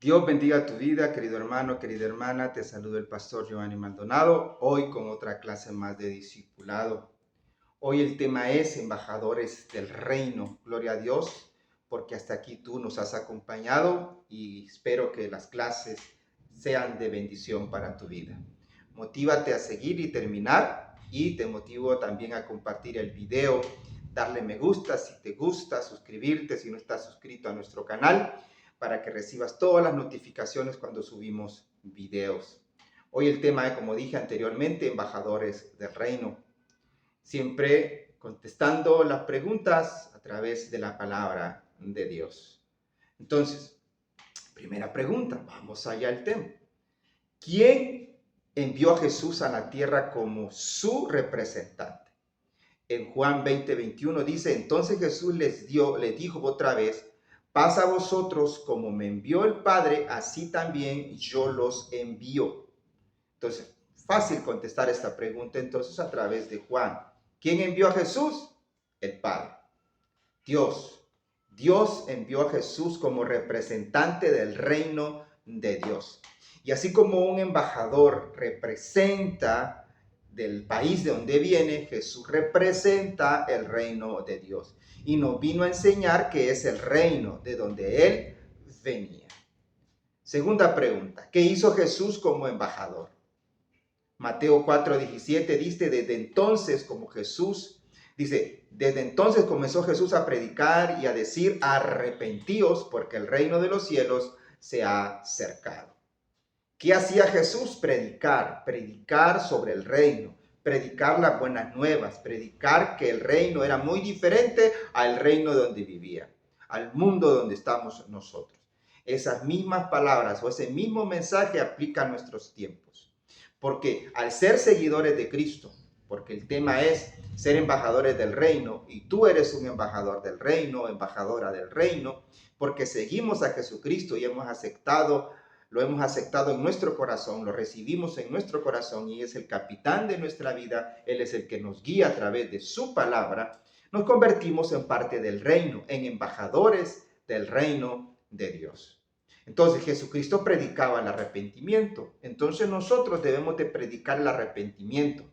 Dios bendiga tu vida, querido hermano, querida hermana. Te saluda el pastor Giovanni Maldonado, hoy con otra clase más de discipulado. Hoy el tema es embajadores del reino. Gloria a Dios, porque hasta aquí tú nos has acompañado y espero que las clases sean de bendición para tu vida. Motívate a seguir y terminar, y te motivo también a compartir el video, darle me gusta si te gusta, suscribirte si no estás suscrito a nuestro canal, para que recibas todas las notificaciones cuando subimos videos. Hoy el tema es, como dije anteriormente, embajadores del reino. Siempre contestando las preguntas a través de la palabra de Dios. Entonces, primera pregunta, vamos allá al tema. ¿Quién envió a Jesús a la tierra como su representante? En Juan 20:21 dice, entonces Jesús les dijo otra vez, paz a vosotros, como me envió el Padre, así también yo los envío. Entonces, fácil contestar esta pregunta entonces a través de Juan. ¿Quién envió a Jesús? El Padre. Dios. Dios envió a Jesús como representante del reino de Dios. Y así como un embajador representa del país de donde viene, Jesús representa el reino de Dios. Y nos vino a enseñar que es el reino de donde Él venía. Segunda pregunta, ¿qué hizo Jesús como embajador? Mateo 4:17 dice, desde entonces comenzó Jesús a predicar y a decir, arrepentíos porque el reino de los cielos se ha acercado. ¿Qué hacía Jesús? Predicar sobre el reino, predicar las buenas nuevas, predicar que el reino era muy diferente al reino donde vivía, al mundo donde estamos nosotros. Esas mismas palabras o ese mismo mensaje aplica a nuestros tiempos. Porque al ser seguidores de Cristo, porque el tema es ser embajadores del reino, y tú eres un embajador del reino, embajadora del reino, porque seguimos a Jesucristo y lo hemos aceptado en nuestro corazón, lo recibimos en nuestro corazón y es el capitán de nuestra vida, Él es el que nos guía a través de su palabra, nos convertimos en parte del reino, en embajadores del reino de Dios. Entonces Jesucristo predicaba el arrepentimiento. Entonces nosotros debemos de predicar el arrepentimiento.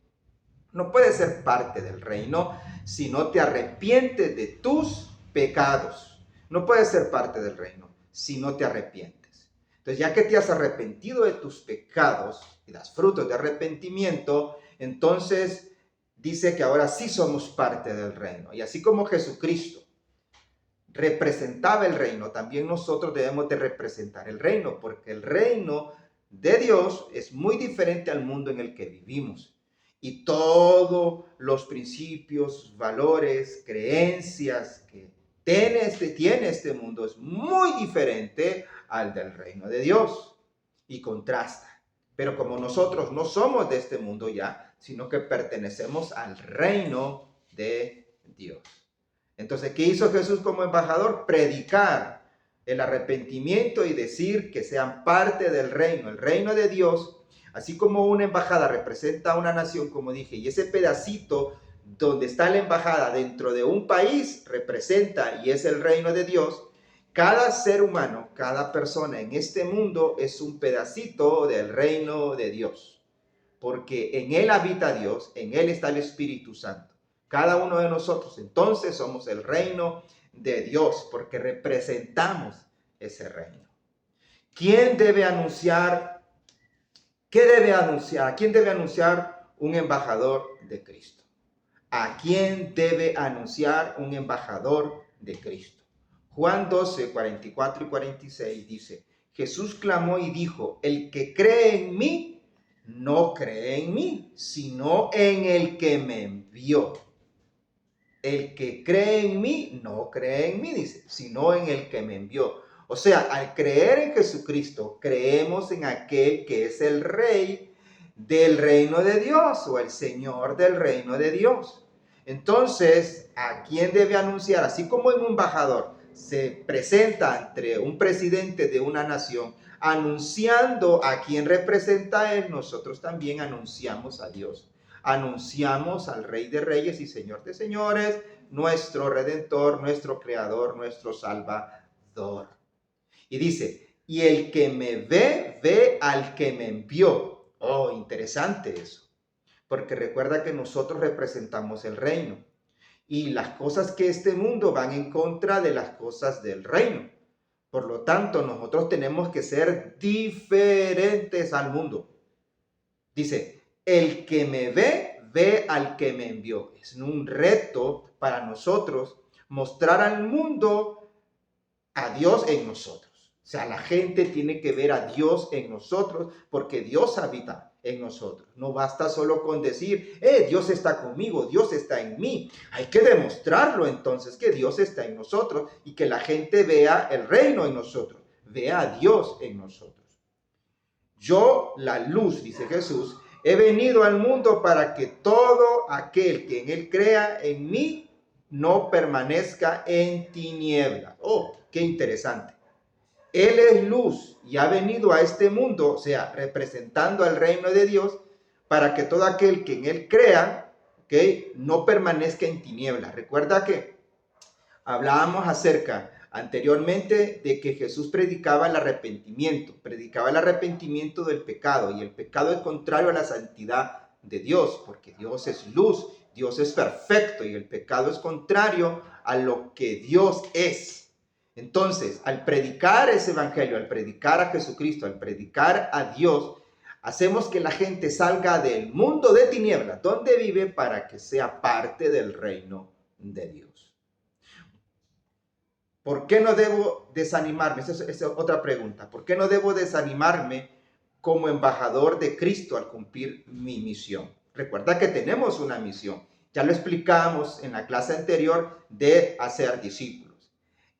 No puedes ser parte del reino si no te arrepientes de tus pecados. No puedes ser parte del reino si no te arrepientes. Entonces, ya que te has arrepentido de tus pecados y das frutos de arrepentimiento, entonces dice que ahora sí somos parte del reino. Y así como Jesucristo representaba el reino, también nosotros debemos de representar el reino, porque el reino de Dios es muy diferente al mundo en el que vivimos. Y todos los principios, valores, creencias que tiene este mundo es muy diferente al del reino de Dios y contrasta. Pero como nosotros no somos de este mundo ya, sino que pertenecemos al reino de Dios. Entonces, ¿qué hizo Jesús como embajador? Predicar el arrepentimiento y decir que sean parte del reino, el reino de Dios. Así como una embajada representa a una nación, como dije, y ese pedacito donde está la embajada dentro de un país representa y es el reino de Dios. Cada ser humano, cada persona en este mundo es un pedacito del reino de Dios, porque en él habita Dios, en él está el Espíritu Santo. Cada uno de nosotros entonces somos el reino de Dios, porque representamos ese reino. ¿Quién debe anunciar? ¿Qué debe anunciar? ¿A quién debe anunciar un embajador de Cristo? ¿A quién debe anunciar un embajador de Cristo? Juan 12, 44 y 46 dice, Jesús clamó y dijo, el que cree en mí, no cree en mí, sino en el que me envió. El que cree en mí, no cree en mí, dice, sino en el que me envió. O sea, al creer en Jesucristo, creemos en aquel que es el Rey del reino de Dios o el Señor del reino de Dios. Entonces, ¿a quién debe anunciar? Así como un embajador se presenta ante un presidente de una nación, anunciando a quien representa a él, nosotros también anunciamos a Dios. Anunciamos al Rey de Reyes y Señor de Señores, nuestro Redentor, nuestro Creador, nuestro Salvador. Y dice, y el que me ve, ve al que me envió. Oh, interesante eso, porque recuerda que nosotros representamos el reino y las cosas que este mundo van en contra de las cosas del reino. Por lo tanto, nosotros tenemos que ser diferentes al mundo. Dice, el que me ve, ve al que me envió. Es un reto para nosotros mostrar al mundo a Dios en nosotros. O sea, la gente tiene que ver a Dios en nosotros porque Dios habita en nosotros. No basta solo con decir, Dios está conmigo, Dios está en mí. Hay que demostrarlo entonces que Dios está en nosotros y que la gente vea el reino en nosotros, vea a Dios en nosotros. Yo, la luz, dice Jesús, he venido al mundo para que todo aquel que en él crea en mí no permanezca en tinieblas. Oh, qué interesante. Él es luz y ha venido a este mundo, o sea, representando al reino de Dios, para que todo aquel que en él crea, ¿okay?, no permanezca en tinieblas. Recuerda que hablábamos acerca anteriormente de que Jesús predicaba el arrepentimiento del pecado, y el pecado es contrario a la santidad de Dios, porque Dios es luz, Dios es perfecto, y el pecado es contrario a lo que Dios es. Entonces, al predicar ese evangelio, al predicar a Jesucristo, al predicar a Dios, hacemos que la gente salga del mundo de tinieblas, donde vive, para que sea parte del reino de Dios. ¿Por qué no debo desanimarme? Esa es otra pregunta. ¿Por qué no debo desanimarme como embajador de Cristo al cumplir mi misión? Recuerda que tenemos una misión. Ya lo explicamos en la clase anterior de hacer discípulos.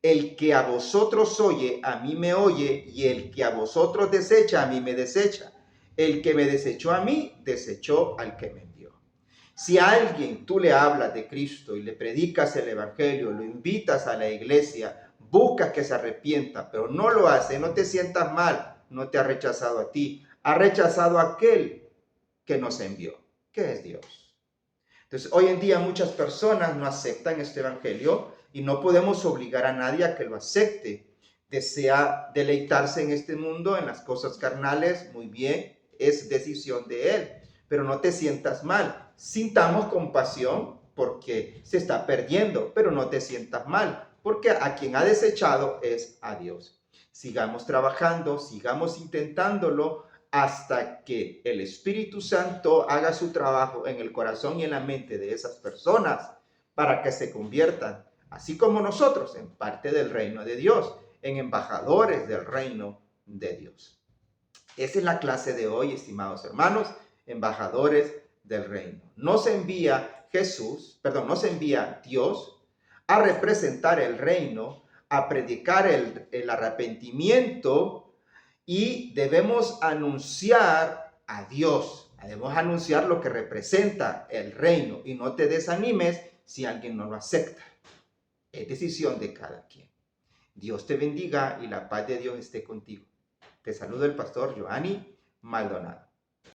El que a vosotros oye, a mí me oye, y el que a vosotros desecha, a mí me desecha. El que me desechó a mí, desechó al que me envió. Si a alguien tú le hablas de Cristo y le predicas el evangelio, lo invitas a la iglesia, buscas que se arrepienta, pero no lo hace, no te sientas mal, no te ha rechazado a ti, ha rechazado a aquel que nos envió, que es Dios. Entonces, hoy en día muchas personas no aceptan este evangelio y no podemos obligar a nadie a que lo acepte. Desea deleitarse en este mundo, en las cosas carnales, muy bien, es decisión de él, pero no te sientas mal. Sintamos compasión porque se está perdiendo, pero no te sientas mal, porque a quien ha desechado es a Dios. Sigamos trabajando, sigamos intentándolo, hasta que el Espíritu Santo haga su trabajo en el corazón y en la mente de esas personas para que se conviertan, así como nosotros, en parte del reino de Dios, en embajadores del reino de Dios. Esa es la clase de hoy, estimados hermanos, embajadores del reino. Nos envía Dios a representar el reino, a predicar el arrepentimiento, y debemos anunciar a Dios, debemos anunciar lo que representa el reino, y no te desanimes si alguien no lo acepta. Es decisión de cada quien. Dios te bendiga y la paz de Dios esté contigo. Te saluda el pastor Joanny Maldonado.